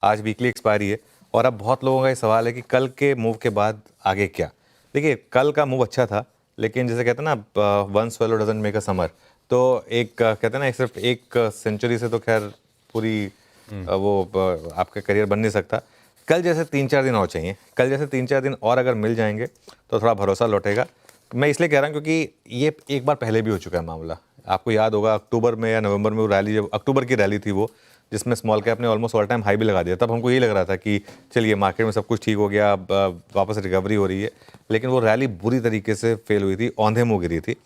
आज weekly expiry है और अब बहुत लोगों का ये सवाल है कि कल के मूव के बाद आगे क्या। देखिए, कल का मूव अच्छा था, लेकिन जैसे कहते हैं ना, one swallow doesn't make a summer. तो एक कहते हैं ना, सिर्फ एक सेंचुरी से तो खैर पूरी आपका करियर बन नहीं सकता। कल जैसे 3-4 दिन और चाहिए, कल जैसे 3-4 दिन और अगर मिल जाएंगे तो थोड़ा भरोसा लौटेगा। मैं इसलिए कह रहा हूँ क्योंकि ये एक बार पहले भी हो चुका है मामला। आपको याद होगा अक्टूबर में या नवंबर में वो रैली, जब अक्टूबर की रैली थी वो, जिसमें स्मॉल कैप ने ऑलमोस्ट ऑल टाइम हाई भी लगा दिया। तब हमको यही लग रहा था कि चलिए मार्केट में सब कुछ ठीक हो गया, अब वापस रिकवरी हो रही है। लेकिन वो रैली बुरी तरीके से फेल हुई थी, औंधे मुँह गिरी थी।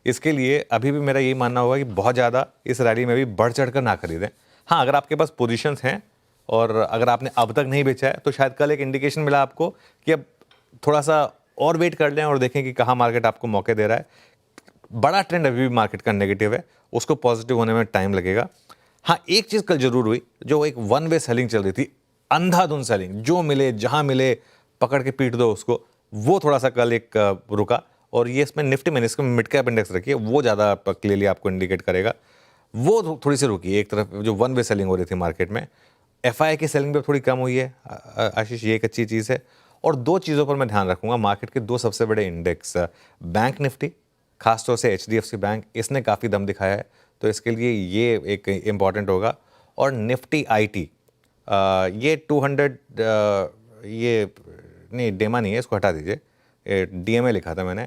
इसके लिए अभी भी मेरा यही मानना होगा कि बहुत ज़्यादा इस रैली में भी बढ़ चढ़ कर ना खरीदें। हाँ, अगर आपके पास पोजीशंस हैं और अगर आपने अब तक नहीं बेचा है तो शायद कल एक इंडिकेशन मिला आपको कि अब थोड़ा सा और वेट कर लें और देखें कि कहाँ मार्केट आपको मौके दे रहा है। बड़ा ट्रेंड अभी भी मार्केट का नेगेटिव है, उसको पॉजिटिव होने में टाइम लगेगा। हाँ, एक चीज़ कल जरूर हुई, जो एक वन वे सेलिंग चल रही थी, अंधाधुंध सेलिंग, जो मिले जहां मिले पकड़ के पीट दो उसको, वो थोड़ा सा कल एक रुका। और ये इसमें निफ्टी में इसमें मिड कैप इंडेक्स रखिए, वो ज़्यादा क्लियरली आपको इंडिकेट करेगा। वो थोड़ी सी रुकी एक तरफ, जो वन वे सेलिंग हो रही थी मार्केट में। एफआई की सेलिंग भी थोड़ी कम हुई है आशीष, ये एक अच्छी चीज़ है। और दो चीज़ों पर मैं ध्यान रखूंगा, मार्केट के दो सबसे बड़े इंडेक्स, बैंक निफ्टी, खासतौर से एचडीएफसी बैंक, इसने काफ़ी दम दिखाया है, तो इसके लिए ये एक इम्पॉर्टेंट होगा। और निफ्टी आईटी, ये 200, ये नहीं, डेमा नहीं है, इसको हटा दीजिए, डीएमए लिखा था मैंने,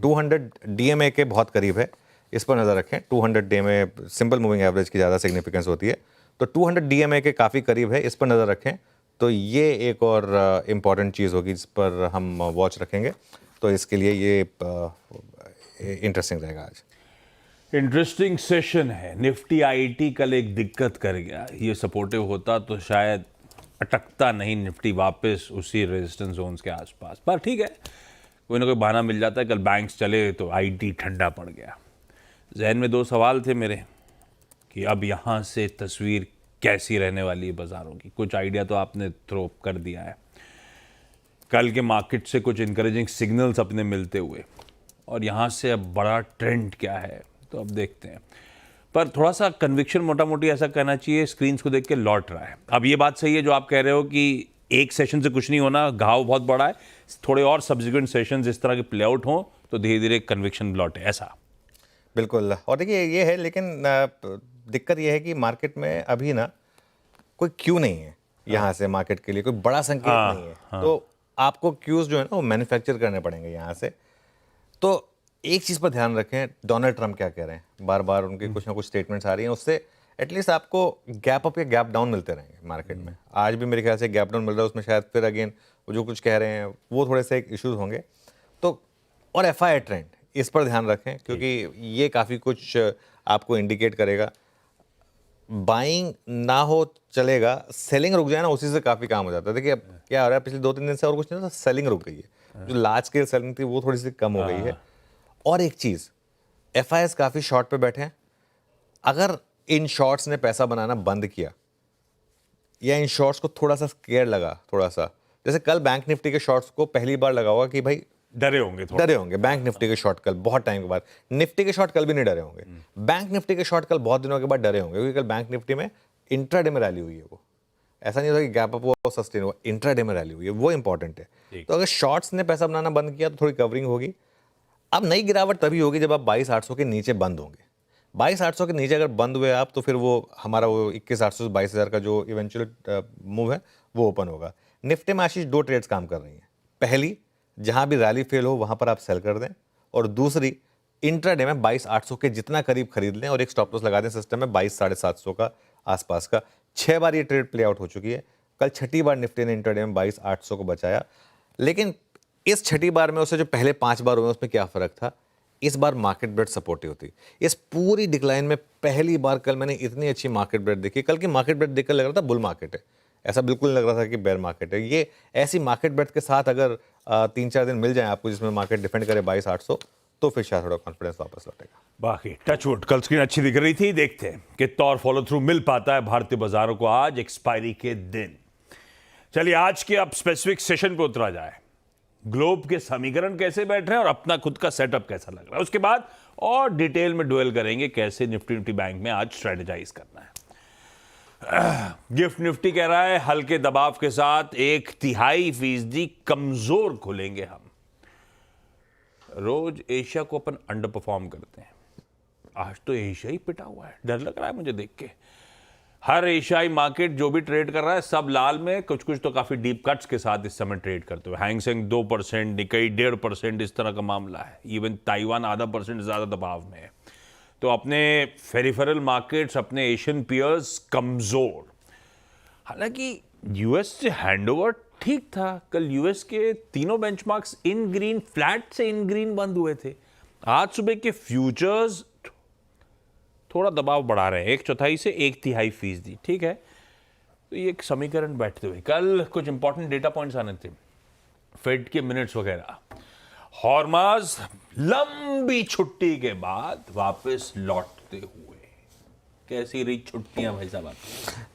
200 डीएमए के बहुत करीब है, इस पर नज़र रखें। 200 डीएमए सिंपल मूविंग एवरेज की ज़्यादा सिग्निफिकेंस होती है, तो 200 डीएमए के काफ़ी करीब है, इस पर नज़र रखें। तो ये एक और इम्पॉर्टेंट चीज़ होगी जिस पर हम वॉच रखेंगे, तो इसके लिए ये इंटरेस्टिंग रहेगा आज। इंटरेस्टिंग सेशन है। निफ्टी आईटी कल एक दिक्कत कर गया, ये सपोर्टिव होता तो शायद अटकता नहीं निफ्टी वापस उसी रेजिस्टेंस जोन्स के आसपास, पर ठीक है, कोई ना कोई बहाना मिल जाता है। कल बैंक्स चले तो आईटी ठंडा पड़ गया। जहन में दो सवाल थे मेरे कि अब यहाँ से तस्वीर कैसी रहने वाली है बाज़ारों की। कुछ आइडिया तो आपने थ्रो कर दिया है, कल के मार्केट से कुछ इंकरेजिंग सिग्नल्स अपने मिलते हुए, और यहाँ से अब बड़ा ट्रेंड क्या है तो अब देखते हैं। पर थोड़ा सा कन्विक्शन मोटा मोटी ऐसा कहना चाहिए, स्क्रीन्स को देख के लौट रहा है। अब ये बात सही है जो आप कह रहे हो कि एक सेशन से कुछ नहीं होना, घाव बहुत बड़ा है, थोड़े और सब्सिक्वेंट सेशंस इस तरह के प्ले आउट हों तो धीरे धीरे कन्विक्शन लौटे, ऐसा। बिल्कुल। और देखिए ये है, लेकिन दिक्कत ये है कि मार्केट में अभी ना कोई क्यू नहीं है यहाँ से मार्केट के लिए, कोई बड़ा संकेत नहीं है। तो आपको क्यूज जो है ना वो मैन्युफैक्चर करने पड़ेंगे यहाँ से। तो एक चीज़ पर ध्यान रखें, डोनाल्ड ट्रंप क्या कह रहे हैं, बार बार उनकी कुछ ना कुछ स्टेटमेंट्स आ रही हैं, उससे एटलीस्ट आपको गैप अप या गैप डाउन मिलते रहेंगे मार्केट में। आज भी मेरे ख्याल से गैप डाउन मिल रहा है, उसमें शायद फिर अगेन वो जो कुछ कह रहे हैं वो थोड़े से इश्यूज होंगे। तो और एफआई ट्रेंड, इस पर ध्यान रखें क्योंकि ये काफ़ी कुछ आपको इंडिकेट करेगा। बाइंग ना हो चलेगा, सेलिंग रुक जाए ना, उसी से काफ़ी काम हो जाता है। देखिए अब क्या हो रहा है, पिछले 2-3 दिन से और कुछ नहीं, तो सेलिंग रुक गई है। जो लार्ज स्केल सेलिंग थी वो थोड़ी सी कम हो गई है। और एक चीज़, एफआईएस काफ़ी शॉर्ट पे बैठे हैं। अगर इन शॉर्ट्स ने पैसा बनाना बंद किया या इन शॉर्ट्स को थोड़ा सा स्केयर लगा, थोड़ा सा, जैसे कल बैंक निफ्टी के शॉर्ट्स को पहली बार लगा होगा कि भाई डरे होंगे, डरे होंगे बैंक निफ्टी के शॉर्ट कल बहुत टाइम के बाद। निफ्टी के शॉर्ट कल भी नहीं डरे होंगे, बैंक निफ्टी के शॉर्ट कल बहुत दिनों के बाद डरे होंगे, क्योंकि कल बैंक निफ्टी में इंट्राडे में रैली हुई है। वो ऐसा नहीं होता कि गैप अप हुआ और सस्टेन हुआ, इंट्राडे में रैली हुई है, वो इंपॉर्टेंट है। तो अगर शॉर्ट्स ने पैसा बनाना बंद किया तो थोड़ी कवरिंग होगी। अब नई गिरावट तभी होगी जब आप 22,800 के नीचे बंद होंगे। 22,800 के नीचे अगर बंद हुए आप, तो फिर वो हमारा वो 21,800 से 22,000 का जो इवेंचुअल मूव है वो ओपन होगा। निफ्टी में आशीष दो ट्रेड्स काम कर रही हैं। पहली, जहां भी रैली फेल हो वहां पर आप सेल कर दें, और दूसरी, इंट्राडे में 22,800 के जितना करीब खरीद लें और एक स्टॉप लॉस लगा दें सिस्टम में 22,750 का आसपास का। 6 बार ये ट्रेड प्ले आउट हो चुकी है। कल छठी बार निफ्टी ने इंट्राडे में 22,800 को बचाया। लेकिन इस छठी बार में उससे जो पहले 5 बार हुए उसमें क्या फर्क था, इस बार मार्केट ब्रेड सपोर्टिव थी। इस पूरी डिक्लाइन में पहली बार कल मैंने इतनी अच्छी मार्केट ब्रेड देखी। कल की मार्केट ब्रेड देखकर लग रहा था बुल मार्केट है, ऐसा बिल्कुल लग रहा था कि बेयर मार्केट है। ये ऐसी मार्केट ब्रेड के साथ अगर 3-4 दिन मिल जाए आपको जिसमें मार्केट डिफेंड करे 22,800, तो फिर शायद थोड़ा कॉन्फिडेंस वापस लौटेगा। बाकी टचवुड, कल स्क्रीन अच्छी दिख रही थी, देखते हैं कितना और फॉलो थ्रू मिल पाता है भारतीय बाजारों को आज एक्सपायरी के दिन। चलिए आज के अब स्पेसिफिक सेशन पे उतरा जाए। ग्लोब के समीकरण कैसे बैठ रहे हैं और अपना खुद का सेटअप कैसा लग रहा है, उसके बाद और डिटेल में ड्वेल करेंगे कैसे निफ्टी बैंक में आज स्ट्रेटेजाइज करना है। गिफ्ट निफ्टी कह रहा है हल्के दबाव के साथ 1/3% कमजोर खुलेंगे हम। रोज एशिया को अपन अंडर परफॉर्म करते हैं, आज तो एशिया ही पिटा हुआ है, डर लग रहा है मुझे देख के। हर एशियाई मार्केट जो भी ट्रेड कर रहा है सब लाल में, कुछ कुछ तो काफी डीप कट्स के साथ इस समय ट्रेड करते हुए। हैंगसेंग 2%, निकाई 1.5%, इस तरह का मामला है। इवन ताइवान आधा % ज्यादा दबाव में है। तो अपने फेरिफेरल मार्केट्स, अपने एशियन पियर्स कमजोर। हालांकि यूएस से हैंडओवर ठीक था, कल यूएस के तीनों बेंचमार्क्स इन ग्रीन, फ्लैट से इन ग्रीन बंद हुए थे। आज सुबह के फ्यूचर्स थोड़ा दबाव बढ़ा रहे हैं, 1/4 से 1/3%, ठीक है। तो ये एक समीकरण बैठते हुए कल कुछ इंपॉर्टेंट डेटा पॉइंट्स आने थे, फेड के मिनट्स वगैरह। हॉर्माज लंबी छुट्टी के बाद वापस लौटते हुए, कैसी रही छुट्टियां भाई साहब?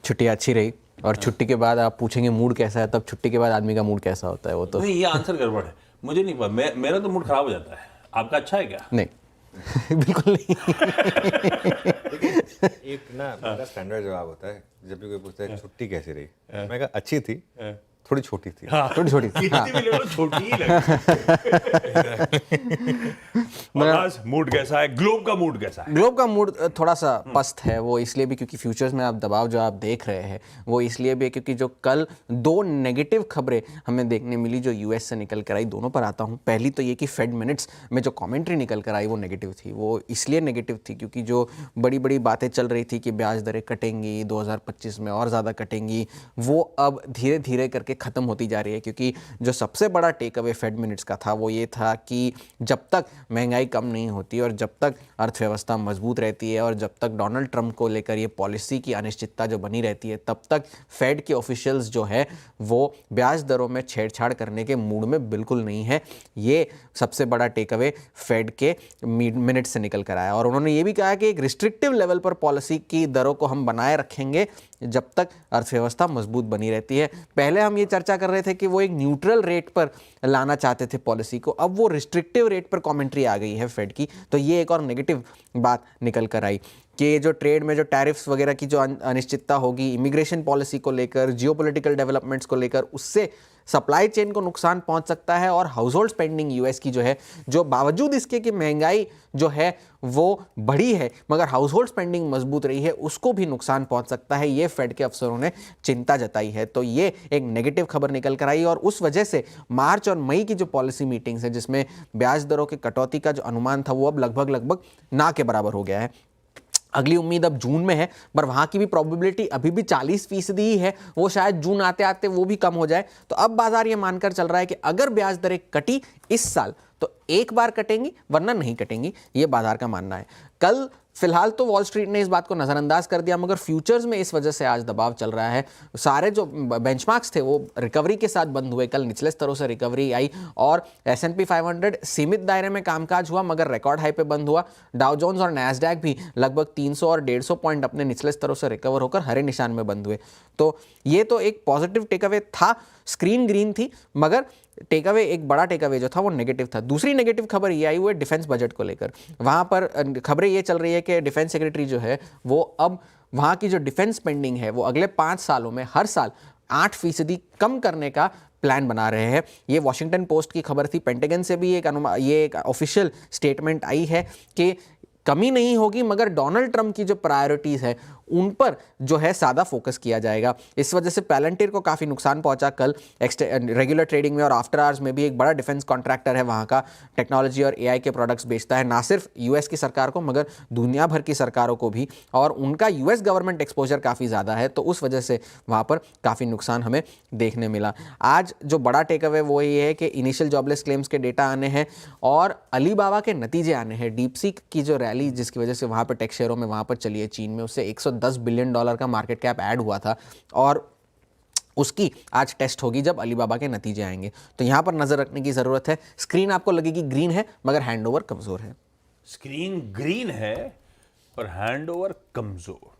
छुट्टी अच्छी रही, और छुट्टी के बाद आप पूछेंगे मूड कैसा है, तब छुट्टी के बाद आदमी का मूड कैसा होता है वो तो नहीं, ये आंसर गड़बड़ है, मुझे नहीं पता, मेरा तो मूड खराब हो जाता है। आपका अच्छा है क्या? नहीं बिल्कुल नहीं। एक ना मेरा स्टैंडर्ड जवाब होता है जब भी कोई पूछता है छुट्टी कैसी रही, मैं कहा अच्छी थी, थोड़ी छोटी थी। छोटी छोटी छोटी ही लगी। मूड कैसा है? ग्लोब का मूड कैसा है? ग्लोब का मूड थोड़ा सा पस्त है। वो इसलिए भी क्योंकि फ्यूचर्स में आप दबाव जो आप देख रहे हैं वो इसलिए भी है क्योंकि जो कल 2 नेगेटिव खबरें हमें देखने मिली जो यूएस से निकल कर आई, दोनों पर आता हूँ। पहली तो ये कि फेड मिनट्स में जो कमेंट्री निकल कर आई वो नेगेटिव थी। वो इसलिए नेगेटिव थी क्योंकि जो बड़ी बड़ी बातें चल रही थी कि ब्याज दरें कटेंगी, 2025 में और ज़्यादा कटेंगी, वो अब धीरे धीरे करके ख़त्म होती जा रही है। क्योंकि जो सबसे बड़ा टेक अवे फेड मिनट्स का था वो ये था कि जब तक महंगाई कम नहीं होती और जब तक अर्थव्यवस्था मजबूत रहती है और जब तक डोनाल्ड ट्रंप को लेकर ये पॉलिसी की अनिश्चितता जो बनी रहती है, तब तक फेड के ऑफिशियल्स जो है वो ब्याज दरों में छेड़छाड़ करने के मूड में बिल्कुल नहीं है। ये सबसे बड़ा टेक अवे फेड के मिनट से निकल कर आया। और उन्होंने ये भी कहा कि एक रिस्ट्रिक्टिव लेवल पर पॉलिसी की दरों को हम बनाए रखेंगे जब तक अर्थव्यवस्था मजबूत बनी रहती है। पहले हम ये चर्चा कर रहे थे कि वो एक न्यूट्रल रेट पर लाना चाहते थे पॉलिसी को, अब वो रिस्ट्रिक्टिव रेट पर कमेंट्री आ गई है फेड की। तो ये एक और नेगेटिव बात निकल कर आई कि जो ट्रेड में जो टैरिफ्स वगैरह की जो अनिश्चितता होगी, इमिग्रेशन पॉलिसी को लेकर, जियोपॉलिटिकल डेवलपमेंट्स को लेकर, उससे सप्लाई चेन को नुकसान पहुंच सकता है। और हाउस होल्ड स्पेंडिंग यूएस की जो है, जो बावजूद इसके कि महंगाई जो है वो बढ़ी है मगर हाउस होल्ड स्पेंडिंग मजबूत रही है, उसको भी नुकसान पहुंच सकता है। ये फेड के अफसरों ने चिंता जताई है। तो ये एक नेगेटिव खबर निकल कर आई और उस वजह से मार्च और मई की जो पॉलिसी मीटिंग्स है जिसमें ब्याज दरों के कटौती का जो अनुमान था वो अब लगभग ना के बराबर हो गया है। अगली उम्मीद अब जून में है, पर वहाँ की भी प्रोबेबिलिटी अभी भी 40% ही है। वो शायद जून आते आते वो भी कम हो जाए। तो अब बाजार ये मानकर चल रहा है कि अगर ब्याज दरें कटी इस साल तो एक बार कटेंगी वरना नहीं कटेंगी, ये बाजार का मानना है। कल फिलहाल तो वॉल स्ट्रीट ने इस बात को नज़रअंदाज कर दिया मगर फ्यूचर्स में इस वजह से आज दबाव चल रहा है। सारे जो बेंचमार्क्स थे वो रिकवरी के साथ बंद हुए। कल निचले स्तरों से रिकवरी आई और S&P 500 सीमित दायरे में कामकाज हुआ मगर रिकॉर्ड हाई पे बंद हुआ। डाउ जोन्स और नैस्डैक भी लगभग 300 और 150 पॉइंट अपने निचले स्तरों से रिकवर होकर हरे निशान में बंद हुए। तो ये तो एक पॉजिटिव टेकअवे था, स्क्रीन ग्रीन थी, मगर टेकअवे, एक बड़ा टेकअवे जो था वो नेगेटिव था। दूसरी नेगेटिव खबर ये आई हुई है डिफेंस बजट को लेकर। वहाँ पर खबरें ये चल रही है कि डिफेंस सेक्रेटरी जो है वो अब वहाँ की जो डिफेंस स्पेंडिंग है वो अगले 5 सालों में हर साल 8% कम करने का प्लान बना रहे हैं। ये वॉशिंगटन पोस्ट की खबर थी। पेंटागन से भी एक ऑफिशियल स्टेटमेंट आई है कि कमी नहीं होगी मगर डोनाल्ड ट्रंप की जो प्रायोरिटीज़ है उन पर जो है ज़्यादा फोकस किया जाएगा। इस वजह से पैलेंटियर को काफ़ी नुकसान पहुंचा कल रेगुलर ट्रेडिंग में और आफ्टर आवर्स में भी। एक बड़ा डिफेंस कॉन्ट्रैक्टर है वहाँ का, टेक्नोलॉजी और एआई के प्रोडक्ट्स बेचता है, ना सिर्फ यूएस की सरकार को मगर दुनिया भर की सरकारों को भी, और उनका यूएस गवर्नमेंट एक्सपोजर काफ़ी ज़्यादा है। तो उस वजह से वहाँ पर काफ़ी नुकसान हमें देखने मिला। आज जो बड़ा टेक अवे वो ये है कि इनिशियल जॉबलेस क्लेम्स के डेटा आने हैं और अलीबाबा के नतीजे आने हैं। डीपसीक की जो रैली जिसकी वजह से वहाँ पर टेक शेयरों में वहाँ पर चली है चीन में, उससे $110 बिलियन का मार्केट कैप ऐड हुआ था और उसकी आज टेस्ट होगी जब अलीबाबा के नतीजे आएंगे। तो यहां पर नजर रखने की जरूरत है। स्क्रीन आपको लगेगी ग्रीन है मगर हैंडओवर कमजोर है। स्क्रीन ग्रीन है पर हैंडओवर कमजोर।